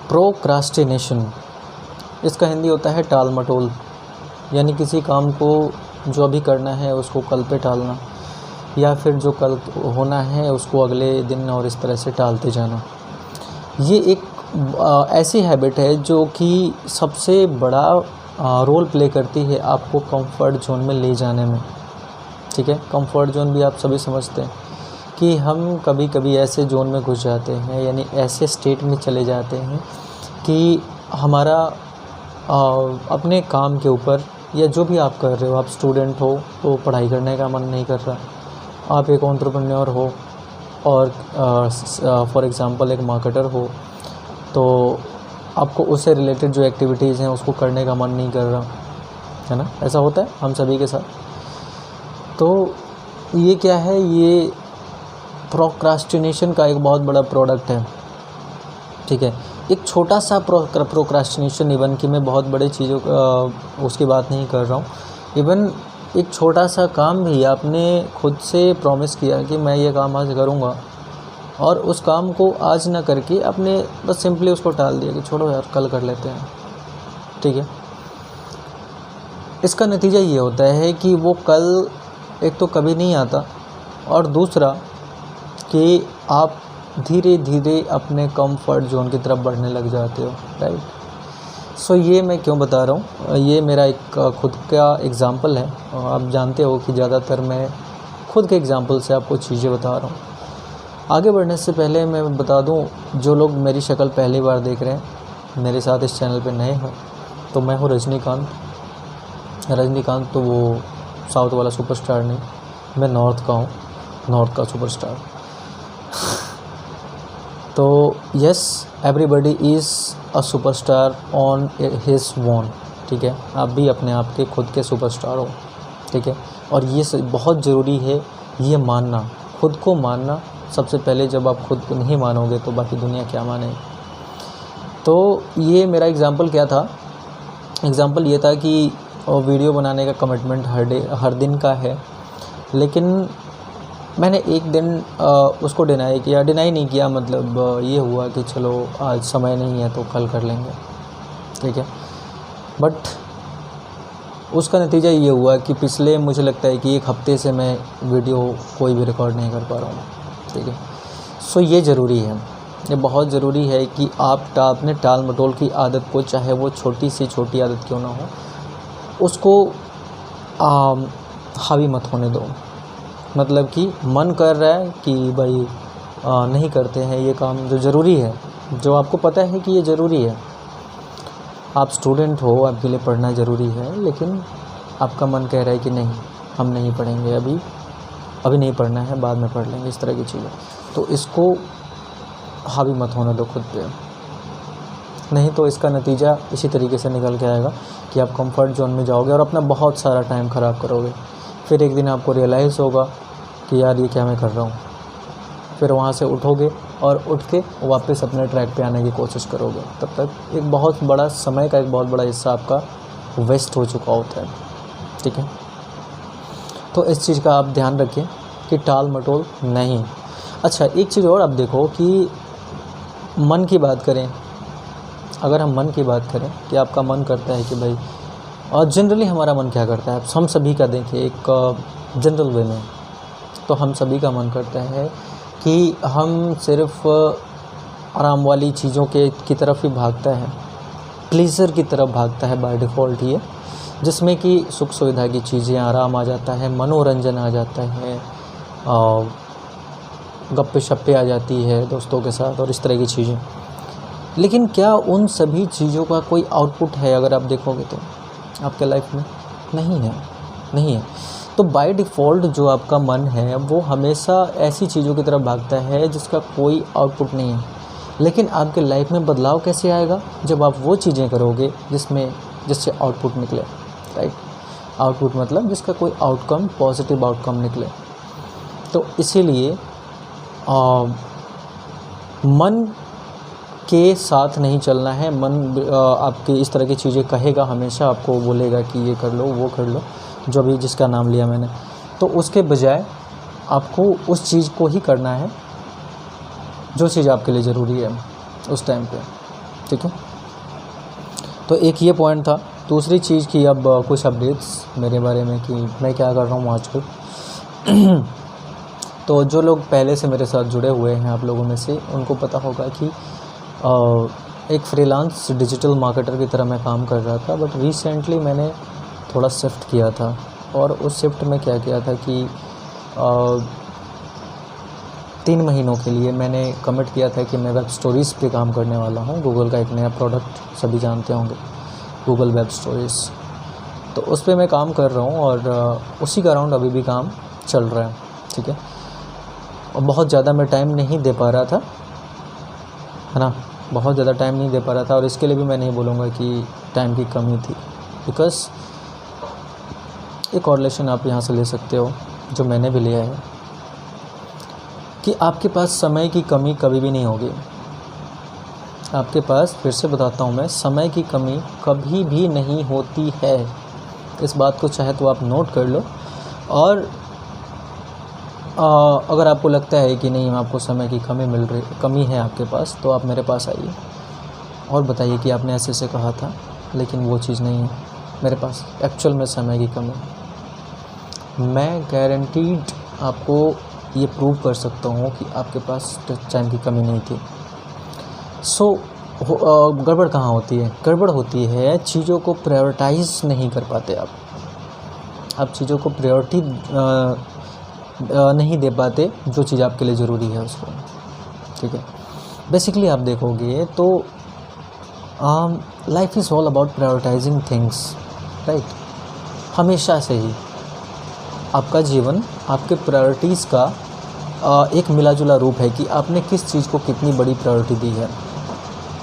Procrastination, इसका हिंदी होता है टाल मटोल, यानी किसी काम को जो अभी करना है उसको कल पे टालना, या फिर जो कल होना है उसको अगले दिन, और इस तरह से टालते जाना। ये एक ऐसी हैबिट है जो कि सबसे बड़ा रोल प्ले करती है आपको कंफर्ट जोन में ले जाने में। ठीक है, कंफर्ट जोन भी आप सभी समझते हैं कि हम कभी कभी ऐसे जोन में घुस जाते हैं, यानी ऐसे स्टेट में चले जाते हैं कि हमारा अपने काम के ऊपर, या जो भी आप कर रहे हो, आप स्टूडेंट हो तो पढ़ाई करने का मन नहीं कर रहा, आप एक एंटरप्रेन्योर हो और फॉर एग्ज़ाम्पल एक मार्केटर हो, तो आपको उससे रिलेटेड जो एक्टिविटीज़ हैं उसको करने का मन नहीं कर रहा, है ना। ऐसा होता है हम सभी के साथ। तो ये क्या है, ये प्रोक्रास्टिनेशन का एक बहुत बड़ा प्रोडक्ट है। ठीक है, एक छोटा सा प्रोक्रास्टिनेशन, इवन कि मैं बहुत बड़े चीज़ों उसकी बात नहीं कर रहा हूँ, इवन एक छोटा सा काम भी आपने खुद से प्रॉमिस किया कि मैं ये काम आज करूँगा, और उस काम को आज ना करके आपने बस सिंपली उसको टाल दिया कि छोड़ो यार कल कर लेते हैं। ठीक है, इसका नतीजा ये होता है कि वो कल एक तो कभी नहीं आता, और दूसरा कि आप धीरे धीरे अपने कंफर्ट जोन की तरफ बढ़ने लग जाते हो। राइट। सो ये मैं क्यों बता रहा हूँ, ये मेरा एक खुद का एग्ज़ाम्पल है। आप जानते हो कि ज़्यादातर मैं खुद के एग्ज़ाम्पल से आपको चीज़ें बता रहा हूँ। आगे बढ़ने से पहले मैं बता दूँ, जो लोग मेरी शक्ल पहली बार देख रहे हैं, मेरे साथ इस चैनल पे नए हो, तो मैं हूँ रजनीकांत। तो वो साउथ वाला सुपरस्टार नहीं, मैं नॉर्थ का हूँ, नॉर्थ का सुपरस्टार। तो yes, everybody is a superstar on his own. ठीक है, आप भी अपने आप के खुद के सुपरस्टार हो। ठीक है, और ये बहुत ज़रूरी है ये मानना, खुद को मानना सबसे पहले। जब आप खुद को नहीं मानोगे तो बाकी दुनिया क्या मानेगी। तो ये मेरा एग्ज़ाम्पल क्या था, एग्ज़ाम्पल ये था कि वीडियो बनाने का कमिटमेंट हर दिन का है, लेकिन मैंने एक दिन उसको डिनाई नहीं किया, मतलब ये हुआ कि चलो आज समय नहीं है तो कल कर लेंगे। ठीक है, बट उसका नतीजा ये हुआ कि पिछले मुझे लगता है कि एक हफ्ते से मैं वीडियो कोई भी रिकॉर्ड नहीं कर पा रहा हूँ। ठीक है, सो ये ज़रूरी है, ये बहुत ज़रूरी है कि आप अपने टाल मटोल की आदत को, चाहे वो छोटी से छोटी आदत क्यों ना हो, उसको हावी मत होने दो। मतलब कि मन कर रहा है कि भाई नहीं करते हैं ये काम जो ज़रूरी है, जो आपको पता है कि ये ज़रूरी है। आप स्टूडेंट हो, आपके लिए पढ़ना ज़रूरी है, लेकिन आपका मन कह रहा है कि नहीं, हम नहीं पढ़ेंगे, अभी नहीं पढ़ना है, बाद में पढ़ लेंगे, इस तरह की चीज़ें। तो इसको हावी मत होने दो खुद पे, नहीं तो इसका नतीजा इसी तरीके से निकल के आएगा कि आप कंफर्ट जोन में जाओगे और अपना बहुत सारा टाइम ख़राब करोगे। फिर एक दिन आपको रियलाइज़ होगा कि यार ये क्या मैं कर रहा हूँ। फिर वहाँ से उठोगे और उठ के वापस अपने ट्रैक पे आने की कोशिश करोगे। तब तक एक बहुत बड़ा समय का एक बहुत बड़ा हिस्सा आपका वेस्ट हो चुका होता है। ठीक है, तो इस चीज़ का आप ध्यान रखें कि टाल मटोल नहीं। अच्छा, एक चीज़ और आप देखो कि मन की बात करें, अगर हम मन की बात करें कि आपका मन करता है कि भाई, और जनरली हमारा मन क्या करता है, हम सभी का देखें एक जनरल वे में, तो हम सभी का मन करता है कि हम सिर्फ आराम वाली चीज़ों की तरफ ही भागता है, प्लीज़र की तरफ भागता है बाय डिफ़ॉल्ट ये, जिसमें कि सुख सुविधा की चीज़ें, आराम आ जाता है, मनोरंजन आ जाता है, गप्पे शप्पे आ जाती है दोस्तों के साथ और इस तरह की चीज़ें। लेकिन क्या उन सभी चीज़ों का कोई आउटपुट है अगर आप देखोगे तो आपके लाइफ में? नहीं है। तो बाय डिफ़ॉल्ट जो आपका मन है वो हमेशा ऐसी चीज़ों की तरफ भागता है जिसका कोई आउटपुट नहीं है। लेकिन आपके लाइफ में बदलाव कैसे आएगा? जब आप वो चीज़ें करोगे जिससे आउटपुट निकले। राइट, आउटपुट मतलब जिसका कोई आउटकम, पॉजिटिव आउटकम निकले। तो इसीलिए मन के साथ नहीं चलना है। मन आपके इस तरह की चीज़ें कहेगा, हमेशा आपको बोलेगा कि ये कर लो, वो कर लो, जो भी जिसका नाम लिया मैंने। तो उसके बजाय आपको उस चीज़ को ही करना है जो चीज़ आपके लिए ज़रूरी है उस टाइम पे। ठीक है, तो एक ये पॉइंट था। दूसरी चीज़ की अब कुछ अपडेट्स मेरे बारे में कि मैं क्या कर रहा हूँ आजकल। तो जो लोग पहले से मेरे साथ जुड़े हुए हैं, आप लोगों में से, उनको पता होगा कि एक फ्रीलांस डिजिटल मार्केटर की तरह मैं काम कर रहा था। बट रिसेंटली मैंने थोड़ा शिफ्ट किया था, और उस शिफ्ट में क्या किया था कि 3 महीनों के लिए मैंने कमिट किया था कि मैं वेब स्टोरीज़ पे काम करने वाला हूँ। गूगल का एक नया प्रोडक्ट सभी जानते होंगे, गूगल वेब स्टोरीज़। तो उस पे मैं काम कर रहा हूँ, और उसी का अराउंड अभी भी काम चल रहा है, ठीक है। और बहुत ज़्यादा मैं टाइम नहीं दे पा रहा था, है ना, बहुत ज़्यादा टाइम नहीं दे पा रहा था। और इसके लिए भी मैं नहीं बोलूँगा कि टाइम की कमी थी, बिकॉज़ एक और लेसन आप यहाँ से ले सकते हो, जो मैंने भी लिया है, कि आपके पास समय की कमी कभी भी नहीं होगी। आपके पास, फिर से बताता हूँ मैं, समय की कमी कभी भी नहीं होती है। इस बात को चाहे तो आप नोट कर लो। और अगर आपको लगता है कि नहीं, आपको समय की कमी है आपके पास, तो आप मेरे पास आइए और बताइए कि आपने ऐसे ऐसे कहा था, लेकिन वो चीज़ नहीं है मेरे पास। एक्चुअल में समय की कमी, मैं गारंटीड आपको ये प्रूव कर सकता हूँ कि आपके पास टाइम की कमी नहीं थी। सो गड़बड़ कहाँ होती है? गड़बड़ होती है चीज़ों को प्रायोरिटाइज नहीं कर पाते आप चीज़ों को प्रायोरिटी नहीं दे पाते, जो चीज़ आपके लिए ज़रूरी है उसको, ठीक है। बेसिकली आप देखोगे तो life is all about prioritising things, right. हमेशा से ही आपका जीवन आपके प्रायोरिटीज़ का एक मिला जुला रूप है कि आपने किस चीज़ को कितनी बड़ी प्रायोरिटी दी है।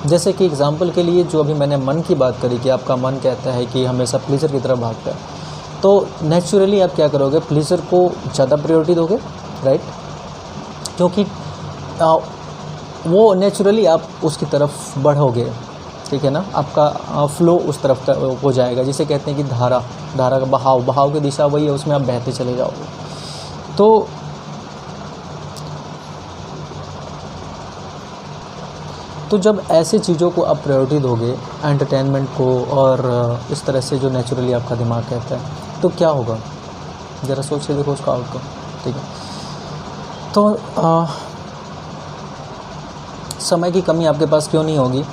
जैसे कि एग्जांपल के लिए, जो अभी मैंने मन की बात करी कि आपका मन कहता है कि हमेशा प्लीज़र की तरफ भागता है, तो नेचुरली आप क्या करोगे? प्लीज़र को ज़्यादा प्रायोरिटी दोगे, राइट, क्योंकि वो नेचुरली आप उसकी तरफ बढ़ोगे, ठीक है ना। आपका फ्लो उस तरफ का हो जाएगा, जिसे कहते हैं कि धारा का बहाव की दिशा वही है, उसमें आप बहते चले जाओगे। तो जब ऐसे चीज़ों को आप प्रायोरिटी दोगे, एंटरटेनमेंट को, और इस तरह से जो नेचुरली आपका दिमाग कहता है, तो क्या होगा? ज़रा सोच के देखो उसका आउटकम, ठीक है। तो समय की कमी आपके पास क्यों नहीं होगी?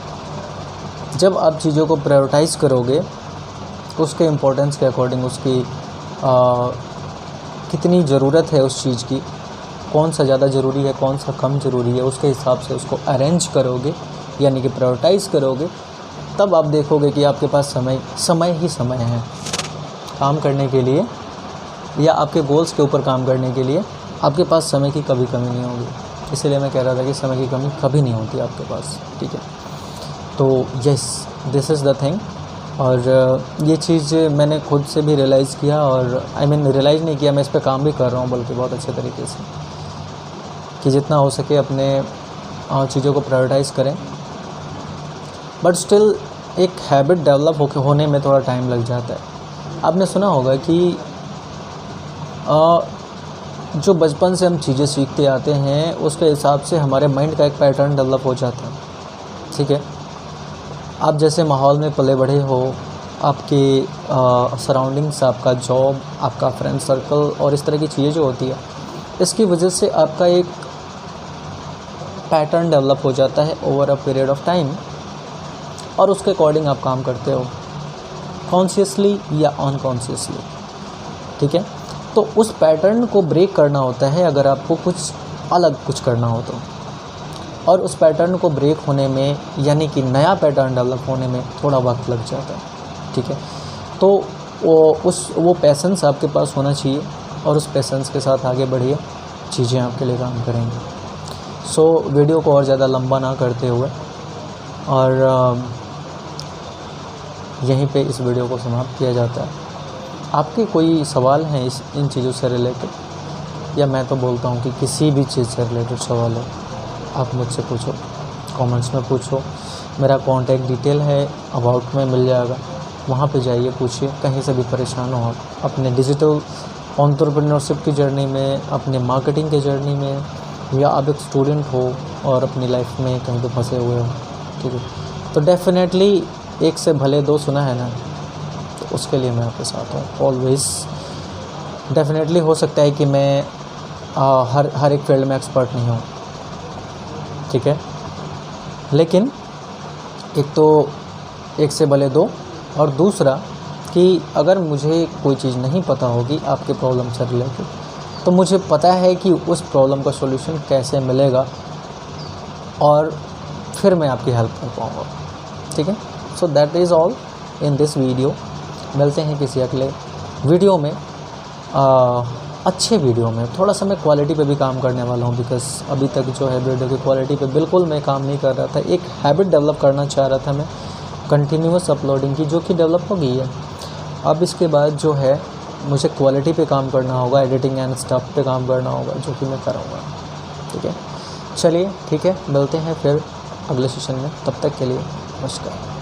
जब आप चीज़ों को प्रायोरिटाइज़ करोगे, उसके इम्पोर्टेंस के अकॉर्डिंग, उसकी कितनी ज़रूरत है उस चीज़ की, कौन सा ज़्यादा ज़रूरी है, कौन सा कम ज़रूरी है, उसके हिसाब से उसको अरेंज करोगे, यानी कि प्रायोरिटाइज़ करोगे, तब आप देखोगे कि आपके पास समय ही समय है काम करने के लिए, या आपके गोल्स के ऊपर काम करने के लिए। आपके पास समय की कभी कमी नहीं होगी। इसीलिए मैं कह रहा था कि समय की कमी कभी नहीं होती आपके पास, ठीक है। तो yes, this is the thing. और ये चीज़ मैंने खुद से भी रियलाइज़ किया, और रियलाइज़ नहीं किया, मैं इस पर काम भी कर रहा हूँ, बल्कि बहुत अच्छे तरीके से, कि जितना हो सके अपने चीज़ों को प्रायोरिटाइज़ करें। बट स्टिल एक हैबिट डेवलप होने में थोड़ा टाइम लग जाता है। आपने सुना होगा कि जो बचपन से हम चीज़ें सीखते आते हैं, उसके हिसाब से हमारे माइंड का एक पैटर्न डेवलप हो जाता है, ठीक है। आप जैसे माहौल में पले बढ़े हो, आपके सराउंडिंग्स, आपका जॉब, आपका फ्रेंड सर्कल, और इस तरह की चीज़ें जो होती है, इसकी वजह से आपका एक पैटर्न डेवलप हो जाता है over a period of time, और उसके अकॉर्डिंग आप काम करते हो, कॉन्शियसली या अनकॉन्शियसली, ठीक है। तो उस पैटर्न को ब्रेक करना होता है अगर आपको कुछ अलग करना हो तो, और उस पैटर्न को ब्रेक होने में, यानी कि नया पैटर्न डेवलप होने में थोड़ा वक्त लग जाता है, ठीक है। तो वो पैसेंस आपके पास होना चाहिए, और उस पैसेंस के साथ आगे बढ़िए, चीज़ें आपके लिए काम करेंगी। सो वीडियो को और ज़्यादा लंबा ना करते हुए, और यहीं पे इस वीडियो को समाप्त किया जाता है। आपके कोई सवाल हैं इन चीज़ों से रिलेटेड, या मैं तो बोलता हूँ कि किसी भी चीज़ से रिलेटेड सवाल है, आप मुझसे पूछो, कमेंट्स में पूछो। मेरा कॉन्टैक्ट डिटेल है, अबाउट में मिल जाएगा, वहाँ पे जाइए, पूछिए। कहीं से भी परेशान हो आप अपने डिजिटल एंटरप्रेन्योरशिप की जर्नी में, अपने मार्केटिंग के जर्नी में, या आप एक स्टूडेंट हो और अपनी लाइफ में कहीं पे फंसे हुए हो, ठीक है। तो डेफिनेटली एक से भले दो सुना है ना, तो उसके लिए मैं आपके साथ हूँ ऑलवेज़। डेफिनेटली हो सकता है कि मैं हर एक फील्ड में एक्सपर्ट नहीं हूँ, ठीक है, लेकिन एक तो एक से भले दो, और दूसरा कि अगर मुझे कोई चीज़ नहीं पता होगी आपके प्रॉब्लम से रिलेटेड, तो मुझे पता है कि उस प्रॉब्लम का सॉल्यूशन कैसे मिलेगा और फिर मैं आपकी हेल्प कर पाऊँगा, ठीक है। So that is all in this video. मिलते हैं किसी अगले वीडियो में, अच्छे वीडियो में। थोड़ा सा मैं क्वालिटी पे भी काम करने वाला हूँ, बिकॉज़ अभी तक जो है वीडियो की क्वालिटी पे बिल्कुल मैं काम नहीं कर रहा था। एक हैबिट डेवलप करना चाह रहा था मैं कंटिन्यूअस अपलोडिंग की, जो कि डेवलप हो गई है। अब इसके बाद जो है मुझे क्वालिटी पे काम करना होगा, एडिटिंग एंड स्टफ पे काम करना होगा, जो कि मैं करूँगा, ठीक है। चलिए ठीक है, मिलते हैं फिर अगले सेशन में, तब तक के लिए नमस्कार।